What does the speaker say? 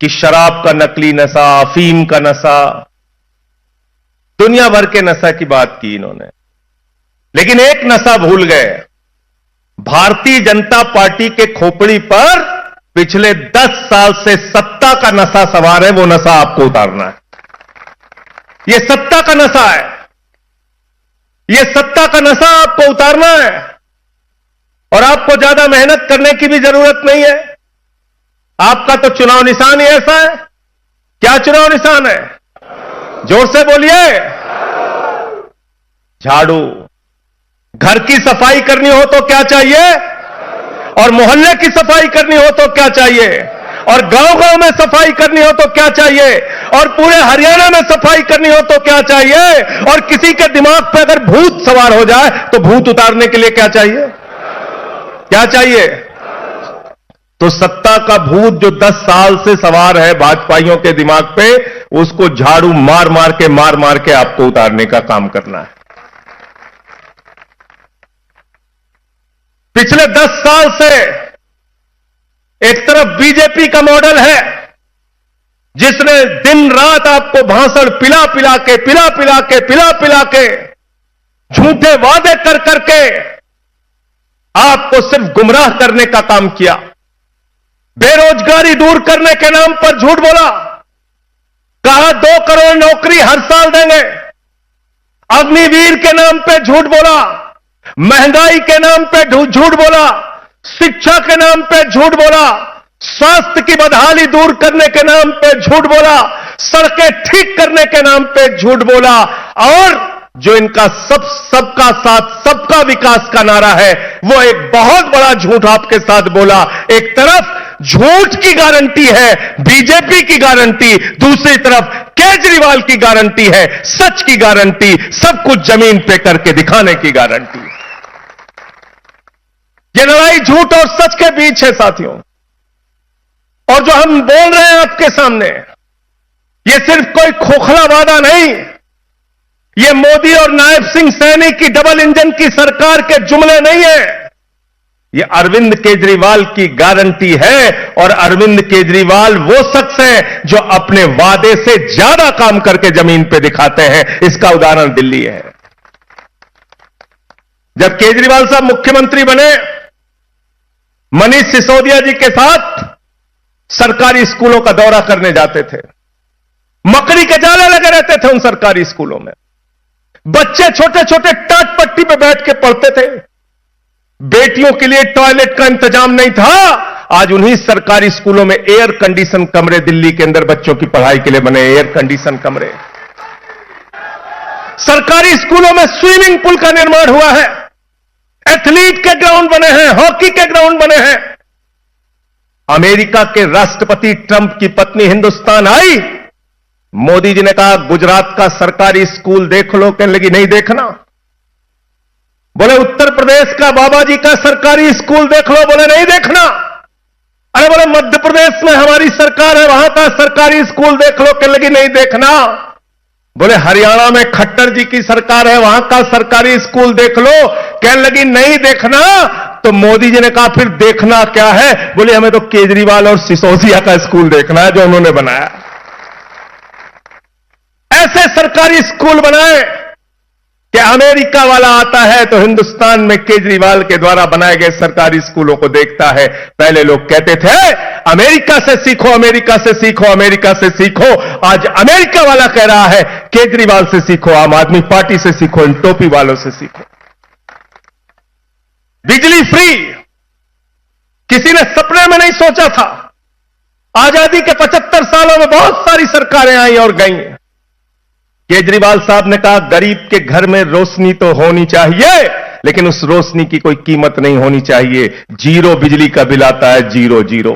कि शराब का नकली नशा, अफीम का नशा, दुनिया भर के नशा की बात की इन्होंने, लेकिन एक नशा भूल गए। भारतीय जनता पार्टी के खोपड़ी पर पिछले 10 साल से सत्ता का नशा सवार है, वो नशा आपको उतारना है। यह सत्ता का नशा है, यह सत्ता का नशा आपको उतारना है और आपको ज्यादा मेहनत करने की भी जरूरत नहीं है। आपका तो चुनाव निशान ही ऐसा है। क्या चुनाव निशान है? जोर से बोलिए। झाड़ू। घर की सफाई करनी हो तो क्या चाहिए? और मोहल्ले की सफाई करनी हो तो क्या चाहिए? और गांव-गांव में सफाई करनी हो तो क्या चाहिए? और पूरे हरियाणा में सफाई करनी हो तो क्या चाहिए? और किसी के दिमाग पे अगर भूत सवार हो जाए तो भूत उतारने के लिए क्या चाहिए? क्या चाहिए? तो सत्ता का भूत जो 10 साल से सवार है भाजपाइयों के दिमाग पे, उसको झाड़ू मार मार के आपको उतारने का काम करना है। पिछले 10 साल से एक तरफ बीजेपी का मॉडल है, जिसने दिन रात आपको भाषण पिला पिला के झूठे वादे कर करके आपको सिर्फ गुमराह करने का काम किया। बेरोजगारी दूर करने के नाम पर झूठ बोला, कहा 2 करोड़ नौकरी हर साल देंगे। अग्निवीर के नाम पे झूठ बोला, महंगाई के नाम पे झूठ बोला, शिक्षा के नाम पे झूठ बोला, स्वास्थ्य की बदहाली दूर करने के नाम पे झूठ बोला, सड़कें ठीक करने के नाम पे झूठ बोला। और जो इनका सबका साथ सबका विकास का नारा है, वो एक बहुत बड़ा झूठ आपके साथ बोला। एक तरफ झूठ की गारंटी है बीजेपी की गारंटी, दूसरी तरफ केजरीवाल की गारंटी है सच की गारंटी, सब कुछ जमीन पे करके दिखाने की गारंटी। ये लड़ाई झूठ और सच के बीच है साथियों। और जो हम बोल रहे हैं आपके सामने, ये सिर्फ कोई खोखला वादा नहीं, ये मोदी और नायब सिंह सैनी की डबल इंजन की सरकार के जुमले नहीं है, ये अरविंद केजरीवाल की गारंटी है। और अरविंद केजरीवाल वो शख्स है जो अपने वादे से ज्यादा काम करके जमीन पे दिखाते हैं। इसका उदाहरण दिल्ली है। जब केजरीवाल साहब मुख्यमंत्री बने, मनीष सिसोदिया जी के साथ सरकारी स्कूलों का दौरा करने जाते थे। मकड़ी के जाले लगे रहते थे उन सरकारी स्कूलों में, बच्चे छोटे छोटे टाट पट्टी पे बैठ के पढ़ते थे। बेटियों के लिए टॉयलेट का इंतजाम नहीं था। आज उन्हीं सरकारी स्कूलों में एयर कंडीशन कमरे दिल्ली के अंदर बच्चों की पढ़ाई के लिए बने, एयर कंडीशन कमरे। सरकारी स्कूलों में स्विमिंग पूल का निर्माण हुआ है, एथलीट के ग्राउंड बने हैं, हॉकी के ग्राउंड बने हैं। अमेरिका के राष्ट्रपति ट्रंप की पत्नी हिंदुस्तान आई, मोदी जी ने कहा गुजरात का सरकारी स्कूल देख लो, कहने लगी नहीं देखना। बोले उत्तर प्रदेश का बाबा जी का सरकारी स्कूल देख लो, बोले नहीं देखना। अरे बोले मध्य प्रदेश में हमारी सरकार है, वहां का सरकारी स्कूल देख लो, कहने लगी नहीं देखना। बोले हरियाणा में खट्टर जी की सरकार है, वहां का सरकारी स्कूल देख लो, कहने लगी नहीं देखना। तो मोदी जी ने कहा फिर देखना क्या है? बोले हमें तो केजरीवाल और सिसोदिया का स्कूल देखना है जो उन्होंने बनाया। ऐसे सरकारी स्कूल बनाए कि अमेरिका वाला आता है तो हिंदुस्तान में केजरीवाल के द्वारा बनाए गए सरकारी स्कूलों को देखता है। पहले लोग कहते थे अमेरिका से सीखो, अमेरिका से सीखो, अमेरिका से सीखो। आज अमेरिका वाला कह रहा है केजरीवाल से सीखो, आम आदमी पार्टी से सीखो, इन टोपी वालों से सीखो। बिजली फ्री किसी ने सपने में नहीं सोचा था। आजादी के 75 सालों में बहुत सारी सरकारें आई और गई। केजरीवाल साहब ने कहा गरीब के घर में रोशनी तो होनी चाहिए, लेकिन उस रोशनी की कोई कीमत नहीं होनी चाहिए। 0 बिजली का बिल आता है, 0।